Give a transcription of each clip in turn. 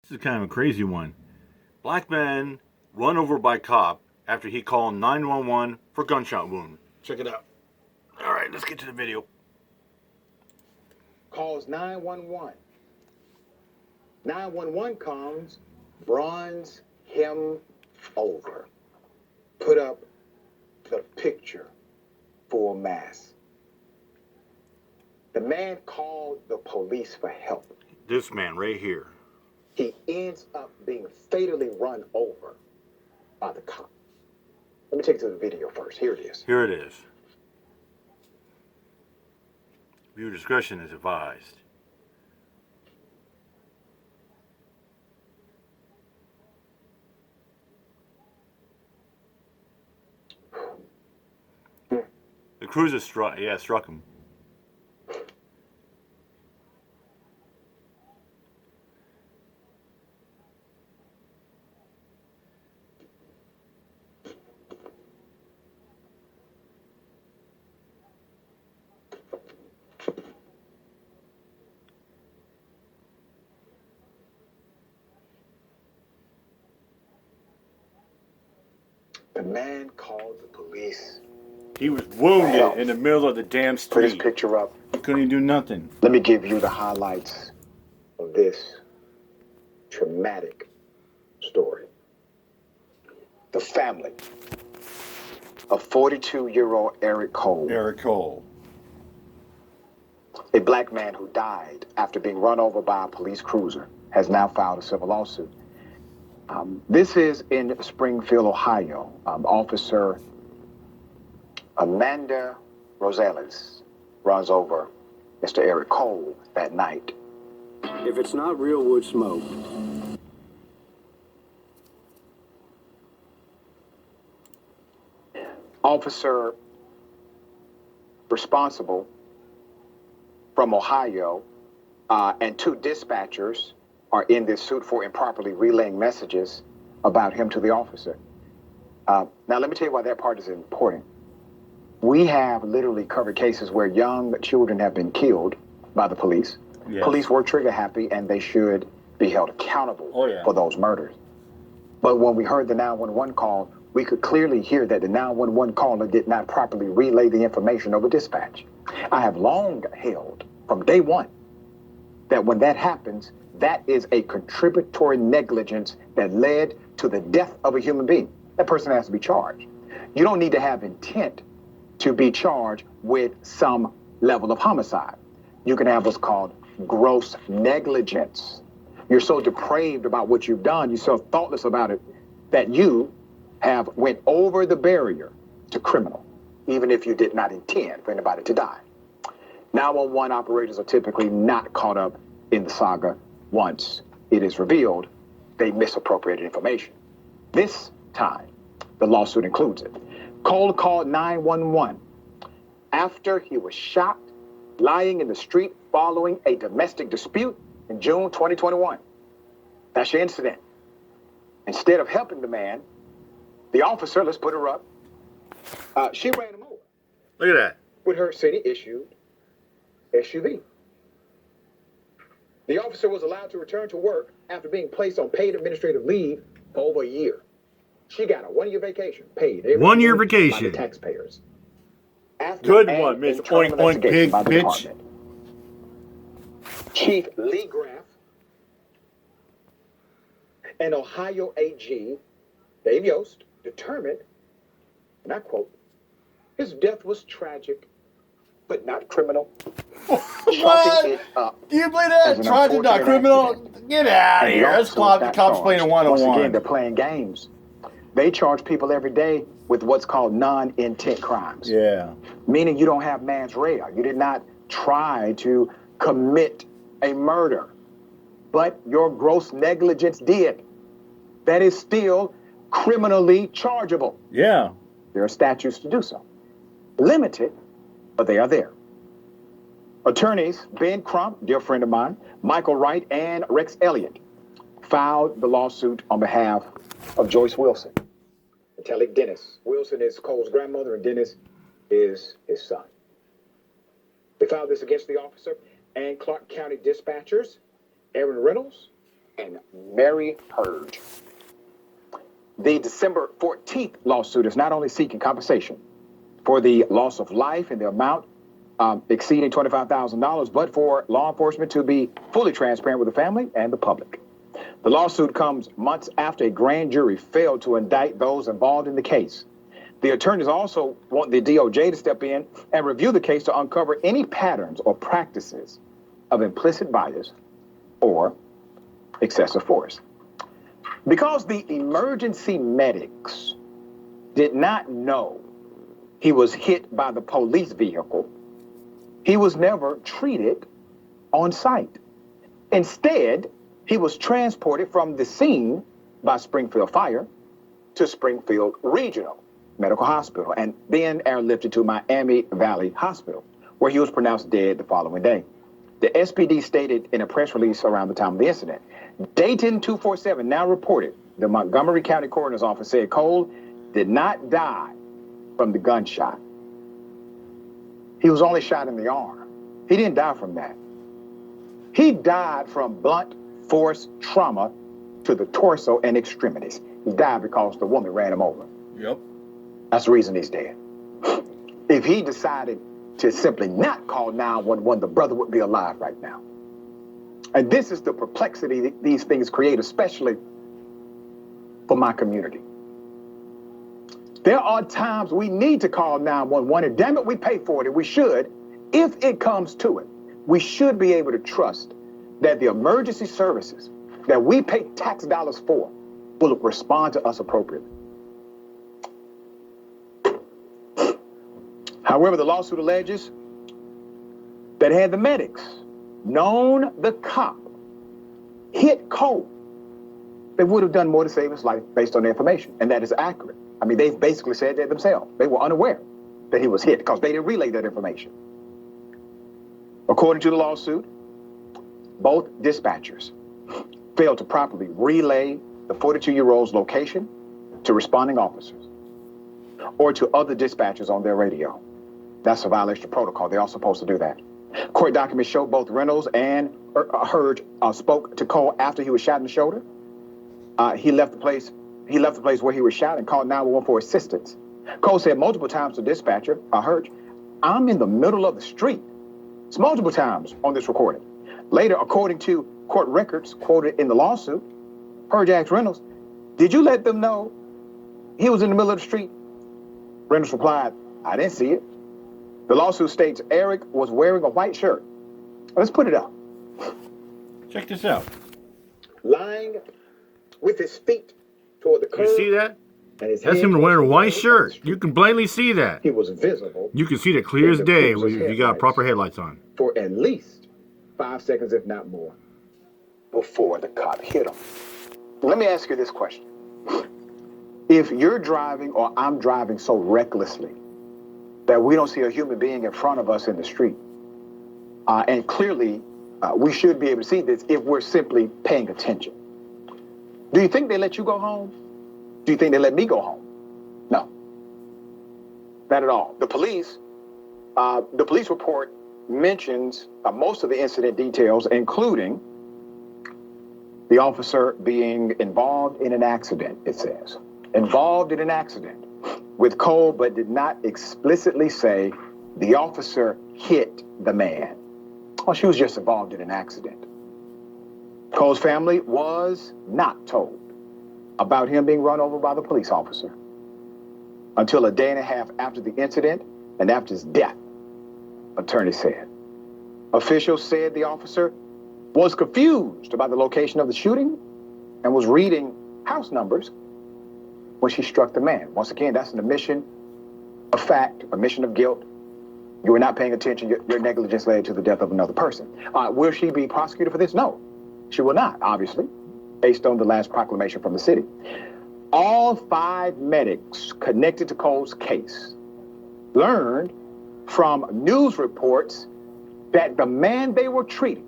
This is kind of a crazy one. Black man run over by cop after he called 911 for gunshot wound. Check it out. All right, let's get to the video. Calls 911. 911 comes, runs him over. Put up the picture full mass. The man called the police for help. This man right here. He ends up being fatally run over by the cop. Let me take you to the video first. Here it is. Here it is. Viewer discretion is advised. The cruiser struck him. The man called the police. He was wounded in the middle of the damn street. Put his picture up. He couldn't even do nothing. Let me give you the highlights of this traumatic story. The family of 42-year-old Eric Cole. Eric Cole. A black man who died after being run over by a police cruiser has now filed a civil lawsuit. This is in Springfield, Ohio. Officer Amanda Rosales runs over Mr. Eric Cole that night. If it's not real wood smoke. Officer responsible from Ohio and two dispatchers are in this suit for improperly relaying messages about him to the officer. Now, let me tell you why that part is important. We have literally covered cases where young children have been killed by the police. Yes. Police were trigger happy and they should be held accountable for those murders. But when we heard the 911 call, we could clearly hear that the 911 caller did not properly relay the information over dispatch. I have long held from day one that when that happens, that is a contributory negligence that led to the death of a human being. That person has to be charged. You don't need to have intent to be charged with some level of homicide. You can have what's called gross negligence. You're so depraved about what you've done, you're so thoughtless about it, that you have went over the barrier to criminal, even if you did not intend for anybody to die. 911 operators are typically not caught up in the saga. Once it is revealed, they misappropriated information. This time, the lawsuit includes it. Cole called 911 after he was shot lying in the street following a domestic dispute in June 2021. That's your incident. Instead of helping the man, the officer, let's put her up, she ran him over. Look at that. With her city-issued SUV. The officer was allowed to return to work after being placed on paid administrative leave for over a year. She got a one-year vacation paid. One-year vacation. By the taxpayers. After Good one, Miss Oink Oink Pig bitch. Chief Lee Graff and Ohio AG Dave Yost determined, and I quote, his death was tragic, but not criminal. What? Do you believe that? Tragic, not criminal? Get out of here. That's the cops playing a one-on-one. Once again, they're playing games. They charge people every day with what's called non-intent crimes. Yeah. Meaning you don't have mens rea. You did not try to commit a murder, but your gross negligence did. That is still criminally chargeable. Yeah. There are statutes to do so. Limited, but they are there. Attorneys Ben Crump, dear friend of mine, Michael Wright, and Rex Elliott filed the lawsuit on behalf of Joyce Wilson. And Telly Dennis. Wilson is Cole's grandmother, and Dennis is his son. They filed this against the officer and Clark County dispatchers, Aaron Reynolds and Mary Hurd. The December 14th lawsuit is not only seeking compensation for the loss of life and the amount exceeding $25,000, but for law enforcement to be fully transparent with the family and the public. The lawsuit comes months after a grand jury failed to indict those involved in the case. The attorneys also want the DOJ to step in and review the case to uncover any patterns or practices of implicit bias or excessive force. Because the emergency medics did not know he was hit by the police vehicle, he was never treated on site. Instead, he was transported from the scene by Springfield Fire to Springfield Regional Medical Hospital and then airlifted to Miami Valley Hospital, where he was pronounced dead the following day. The SPD stated in a press release around the time of the incident. Dayton 247 now reported the Montgomery County Coroner's Office said Cole did not die from the gunshot. He was only shot in the arm. He didn't die from that. He died from blunt force trauma to the torso and extremities. He died because the woman ran him over. Yep. That's the reason he's dead. If he decided to simply not call 911, the brother would be alive right now. And this is the perplexity that these things create, especially for my community. There are times we need to call 911, and damn it, we pay for it, and we should. If it comes to it, we should be able to trust that the emergency services that we pay tax dollars for will respond to us appropriately. However, the lawsuit alleges that had the medics known the cop hit Cole, they would have done more to save his life based on the information, and that is accurate. I mean, they've basically said that themselves. They were unaware that he was hit because they didn't relay that information. According to the lawsuit, both dispatchers failed to properly relay the 42-year-old's location to responding officers or to other dispatchers on their radio. That's a violation of protocol. They are supposed to do that. Court documents show both Reynolds and Hurd spoke to Cole after he was shot in the shoulder. He left the place where he was shot and called 911 for assistance. Cole said multiple times to dispatcher, Hurd, I'm in the middle of the street. It's multiple times on this recording. Later, according to court records quoted in the lawsuit, Hurd asked Reynolds, did you let them know he was in the middle of the street? Reynolds replied, I didn't see it. The lawsuit states Eric was wearing a white shirt. Let's put it up. Check this out. Lying with his feet toward the curb. You see that? That's him wearing a white shirt. You can plainly see that. He was visible. You can see that clear as day when you got proper headlights on. For at least 5 seconds, if not more, before the cop hit him. Let me ask you this question. If you're driving or I'm driving so recklessly that we don't see a human being in front of us in the street, and clearly we should be able to see this if we're simply paying attention, do you think they let you go home? Do you think they let me go home? No, not at all. The police report mentions most of the incident details, including the officer being involved in an accident, it says. Involved in an accident with Cole, but did not explicitly say the officer hit the man. Well, she was just involved in an accident. Cole's family was not told about him being run over by the police officer until a day and a half after the incident and after his death, attorney said. Officials said the officer was confused about the location of the shooting and was reading house numbers when she struck the man. Once again, that's an admission of fact, admission of guilt. You were not paying attention. Your negligence led to the death of another person. Will she be prosecuted for this? No, she will not, obviously, based on the last proclamation from the city. All 5 medics connected to Cole's case learned from news reports that the man they were treating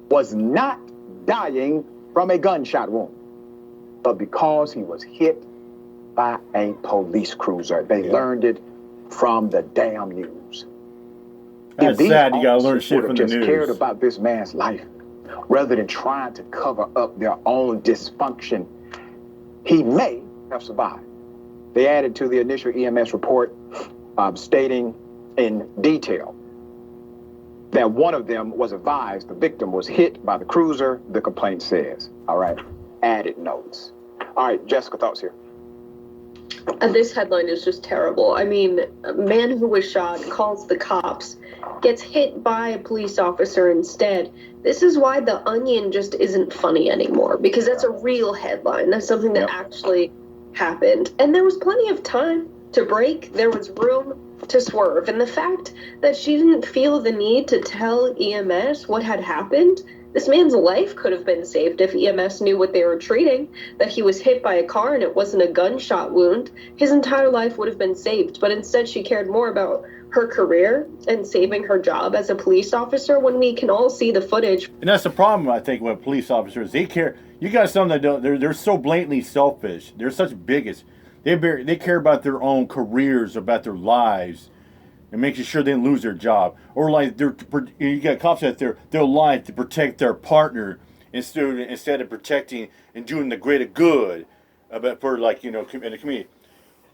was not dying from a gunshot wound, but because he was hit by a police cruiser. They learned it from the damn news. That's sad. You gotta learn shit from the news. If these officers cared about this man's life, rather than trying to cover up their own dysfunction, he may have survived. They added to the initial EMS report, stating in detail that one of them was advised the victim was hit by the cruiser, the complaint says. All right, added notes. All right, Jessica, thoughts here. This headline is just terrible. I mean, a man who was shot calls the cops, gets hit by a police officer instead. This is why The Onion just isn't funny anymore, because that's a real headline. That's something that actually happened. And there was plenty of time to break. There was room to swerve. And the fact that she didn't feel the need to tell EMS what had happened, this man's life could have been saved if EMS knew what they were treating, that he was hit by a car and it wasn't a gunshot wound. His entire life would have been saved. But instead, she cared more about her career and saving her job as a police officer when we can all see the footage. And that's the problem, I think, with police officers. They care. You got some that don't. They're so blatantly selfish. They're such bigots. They care about their own careers, about their lives, and making sure they didn't lose their job. Or like you got cops out there, they'll lie to protect their partner instead of protecting and doing the greater good for, like, in the community.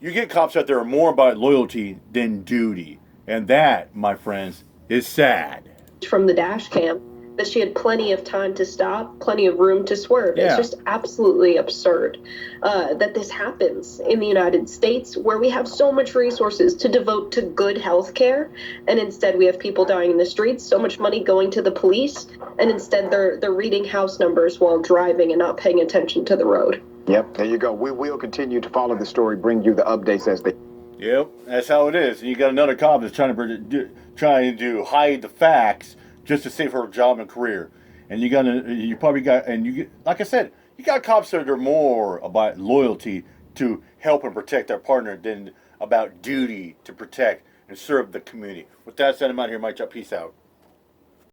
You get cops out there are more about loyalty than duty, and that, my friends, is sad. From the dash cam, that she had plenty of time to stop, plenty of room to swerve. Yeah. It's just absolutely absurd that this happens in the United States, where we have so much resources to devote to good health care, and instead we have people dying in the streets, so much money going to the police, and instead they're reading house numbers while driving and not paying attention to the road. Yep, there you go. We will continue to follow the story, bring you the updates as they... Yep, that's how it is. And you got another cop that's trying to hide the facts just to save her job and career. And like I said, you got cops that are more about loyalty to help and protect their partner than about duty to protect and serve the community. With that said, I'm out here, Mike. Peace out.